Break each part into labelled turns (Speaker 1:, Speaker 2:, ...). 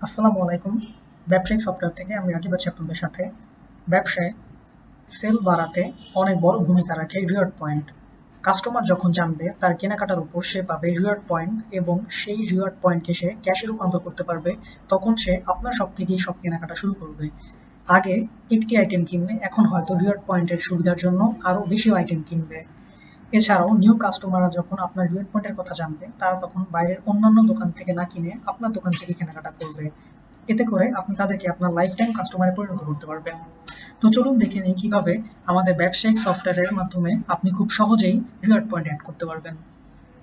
Speaker 1: আসসালামু আলাইকুম। ব্যবসায়িক সফটওয়্যার থেকে আমি রাকিব আছি আপনাদের সাথে। ব্যবসায় সেল বাড়াতে অনেক বড় ভূমিকা রাখে রিওয়ার্ড পয়েন্ট। কাস্টমার যখন জানবে তার কেনাকাটার উপর সে পাবে রিওয়ার্ড পয়েন্ট এবং সেই রিওয়ার্ড পয়েন্টকে সে ক্যাশে রূপান্তর করতে পারবে, তখন সে আপনার শপ থেকেই সব কেনাকাটা শুরু করবে। আগে একটি আইটেম কিনলে এখন হয়তো রিওয়ার্ড পয়েন্টের সুবিধার জন্য আরও বেশি আইটেম কিনবে। এছাড়াও নিউ কাস্টমাররা যখন আপনার রিওয়ার্ড পয়েন্টের কথা জানবে তারা তখন বাইরের অন্যান্য দোকান থেকে না কিনে আপনার দোকান থেকে কেনাকাটা করবে। এতে করে আপনি তাদেরকে আপনার লাইফ টাইম কাস্টমারে পরিণত করতে পারবেন। তো চলুন দেখে নিই কিভাবে আমাদের ব্যবসায়িক সফটওয়্যারের মাধ্যমে আপনি খুব সহজেই রিওয়ার্ড পয়েন্ট অ্যাড করতে পারবেন।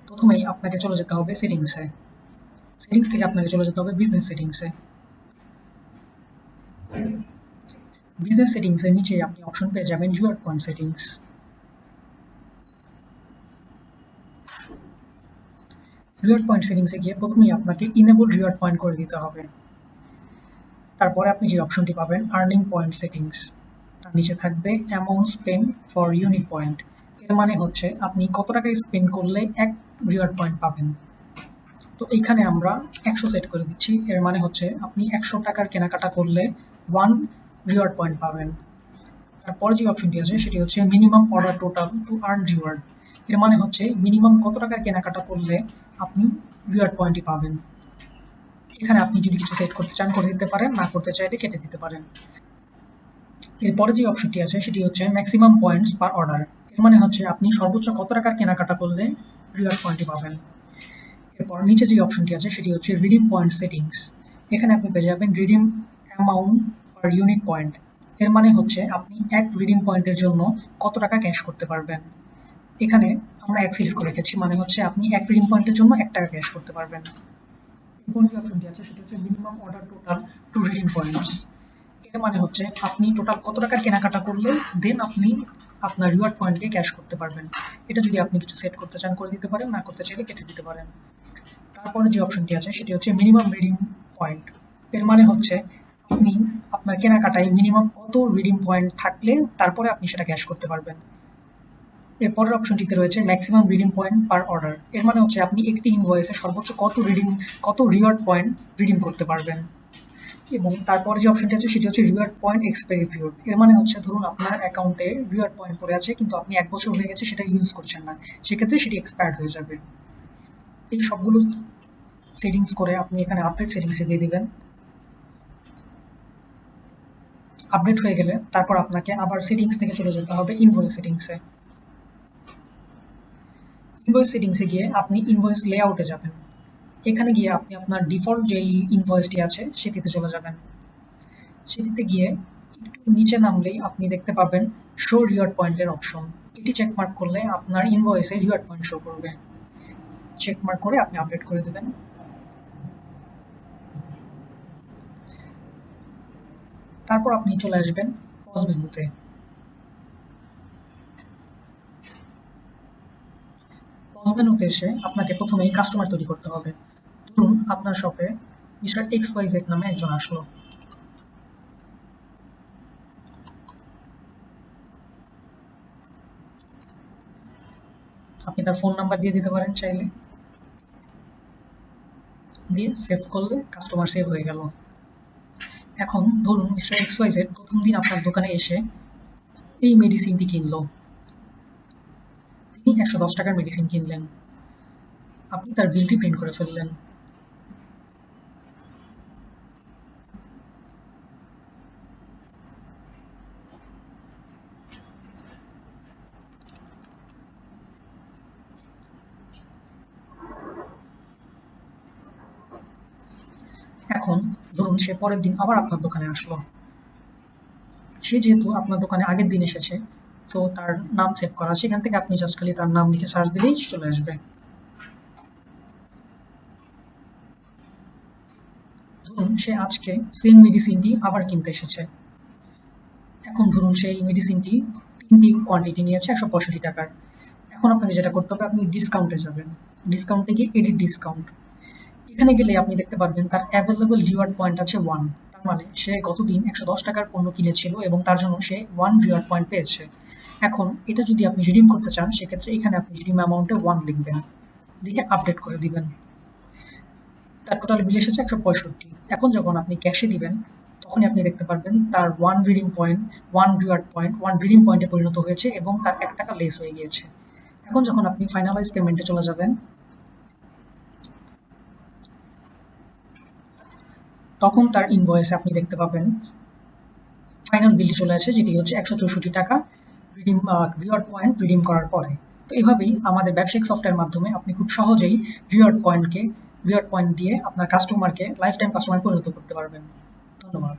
Speaker 1: প্রথমেই আপনাকে চলে যেতে হবে সেটিংসে। সেটিংস থেকে আপনাকে চলে যেতে হবে বিজনেস সেটিংসে। বিজনেস সেটিংসের নিচে আপনি অপশন পেয়ে যাবেন reward point settings. Reward point সেটিংসে গিয়ে প্রথমেই আপনাকে ইনেবল রিওয়ার্ড পয়েন্ট করে দিতে হবে। তারপরে আপনি যে অপশনটি পাবেন আর্নিং পয়েন্ট সেটিংস, তার নিচে থাকবে amount spend for unit point. এর মানে হচ্ছে আপনি কত টাকা স্পেন্ড করলে এক রিওয়ার্ড পয়েন্ট পাবেন। তো এইখানে আমরা 100 সেট করে দিচ্ছি। এর মানে হচ্ছে আপনি 100 টাকার কেনাকাটা করলে 1 রিওয়ার্ড পয়েন্ট পাবেন। তারপরে যে অপশনটি আছে সেটি হচ্ছে minimum order total to earn reward. এর মানে হচ্ছে মিনিমাম কত টাকার কেনাকাটা করলে আপনি রিওয়ার্ড পয়েন্টটি পাবেন। এখানে আপনি যদি কিছু সেট করতে চান করে দিতে পারেন, না করতে চাইলে কেটে দিতে পারেন। এরপরে যে অপশনটি আছে সেটি হচ্ছে ম্যাক্সিমাম পয়েন্টস পার অর্ডার। এর মানে হচ্ছে আপনি সর্বোচ্চ কত টাকার কেনাকাটা করলে রিওয়ার্ড পয়েন্টটি পাবেন। এরপর নিচে যে অপশনটি আছে সেটি হচ্ছে রিডিম পয়েন্ট সেটিংস। এখানে আপনি পেয়ে যাবেন redeem amount per unit point. এর মানে হচ্ছে আপনি এক রিডিম পয়েন্টের জন্য কত টাকা ক্যাশ করতে পারবেন। এখানে আমরা এক সিলেক্ট করে রেখেছি, মানে হচ্ছে আপনি এক রিডিম পয়েন্টের জন্য 1 টাকা ক্যাশ করতে পারবেন। এরপর যে অপশনটি আছে সেটি হচ্ছে minimum order total to redeem points. এর মানে হচ্ছে আপনি টোটাল কত টাকার কেনাকাটা করলে দেন আপনি আপনার রিওয়ার্ড পয়েন্টকে ক্যাশ করতে পারবেন। এটা যদি আপনি কিছু সেট করতে চান করে দিতে পারেন, না করতে চাইলে কেটে দিতে পারেন। তারপরে যে অপশনটি আছে সেটি হচ্ছে মিনিমাম রিডিম পয়েন্ট। এর মানে হচ্ছে আপনি আপনার কেনাকাটায় মিনিমাম কত রিডিম পয়েন্ট থাকলে তারপরে আপনি সেটা ক্যাশ করতে পারবেন। এর পরের অপশনটিতে রয়েছে maximum redeem point per order. এর মানে হচ্ছে আপনি একটি ইনভয়েসে সর্বোচ্চ কত রিওয়ার্ড পয়েন্ট রিডিম করতে পারবেন। এবং তারপরে যে অপশনটি আছে সেটি হচ্ছে রিওয়ার্ড পয়েন্ট এক্সপায়ারি পিরিয়ড। এর মানে হচ্ছে ধরুন আপনার অ্যাকাউন্টে রিওয়ার্ড পয়েন্ট পড়ে আছে কিন্তু আপনি 1 বছর হয়ে গেছে সেটা ইউজ করছেন না, সেক্ষেত্রে সেটি এক্সপায়ার্ড হয়ে যাবে। এই সবগুলো সেটিংস করে আপনি এখানে আপডেট সেটিংসে দিয়ে দিবেন। আপডেট হয়ে গেলে তারপর আপনাকে আবার সেটিংস থেকে চলে যেতে হবে ইনভয়েস সেটিংসে। ইনভয়েস সেটিংসে গিয়ে আপনি ইনভয়েস লেআউটে যাবেন। এখানে গিয়ে আপনি আপনার ডিফল্ট যেই ইনভয়েসটি আছে সেটিতে চলে যাবেন। সেটিতে গিয়ে একটু নিচে নামলেই আপনি দেখতে পাবেন শো রিওয়ার্ড পয়েন্টের অপশন। এটি চেকমার্ক করলে আপনার ইনভয়েসে রিওয়ার্ড পয়েন্ট শো করবে। চেকমার্ক করে আপনি আপডেট করে দেবেন। তারপর আপনি চলে আসবেন পজ মেনুতে। পজ মেনুতে এসে আপনাকে প্রথমেই কাস্টমার তৈরি করতে হবে। ধরুন আপনার শপে মিস্টার XYZ নামে একজন আসলো। আপনি তার ফোন নাম্বার দিয়ে দিতে পারেন চাইলে, দিয়ে সেভ করলে কাস্টমার সেভ হয়ে গেল। এখন ধরুন মিস্টার XYZ প্রথম দিন আপনার দোকানে এসে এই মেডিসিনটি কিনলো। তিনি 110 টাকার মেডিসিন কিনলেন। আপনি তার বিলটি প্রিন্ট করে ফেললেন। এখন ধরুন সে পরের দিন আবার আপনার দোকানে আসলো। সে যেহেতু আপনার দোকানে আগের দিন এসেছে, তো তার নাম সেভ করা, সেখান থেকে আপনি জাস্ট খালি তার নাম লিখে সার্চ দিলেই চলে আসবে। ধরুন সে আজকে সেম মেডিসিনটি আবার কিনতে এসেছে। এখন ধরুন সেই মেডিসিনটি 3টি কোয়ান্টিটি নিয়েছে 165 টাকার। এখন আপনাকে যেটা করতে হবে, আপনি ডিসকাউন্টে যাবেন। ডিসকাউন্টে গিয়ে এডিট ডিসকাউন্ট, এখানে গেলে আপনি দেখতে পারবেন তার অ্যাভেলেবল রিওয়ার্ড পয়েন্ট আছে 1। তার মানে সে গতদিন 110 টাকার পণ্য কিনেছিল এবং তার জন্য সে 1 রিওয়ার্ড পয়েন্ট পেয়েছে। এখন এটা যদি আপনি রিডিম করতে চান সেক্ষেত্রে এখানে আপনি রিডিম অ্যামাউন্টে 1 লিখবেন, লিখে আপডেট করে দিবেন। তার টোটাল বিল এসেছে 165। এখন যখন আপনি ক্যাশে দিবেন তখনই আপনি দেখতে পারবেন তার ওয়ান রিডিং পয়েন্টে পরিণত হয়েছে এবং তার ৳1 লেস হয়ে গিয়েছে। এখন যখন আপনি ফাইনালাইজ পেমেন্টে চলে যাবেন, তখন তার ইনভয়েসে আপনি দেখতে পাবেন ফাইনাল বিলটি চলে আসে, যেটি হচ্ছে ৳164 রিওয়ার্ড পয়েন্ট রিডিম করার পরে। তো এভাবেই আমাদের ব্যবসায়িক সফটওয়্যারের মাধ্যমে আপনি খুব সহজেই রিওয়ার্ড পয়েন্ট দিয়ে আপনার কাস্টমারকে লাইফ টাইম কাস্টমারে পরিণত করতে পারবেন। ধন্যবাদ।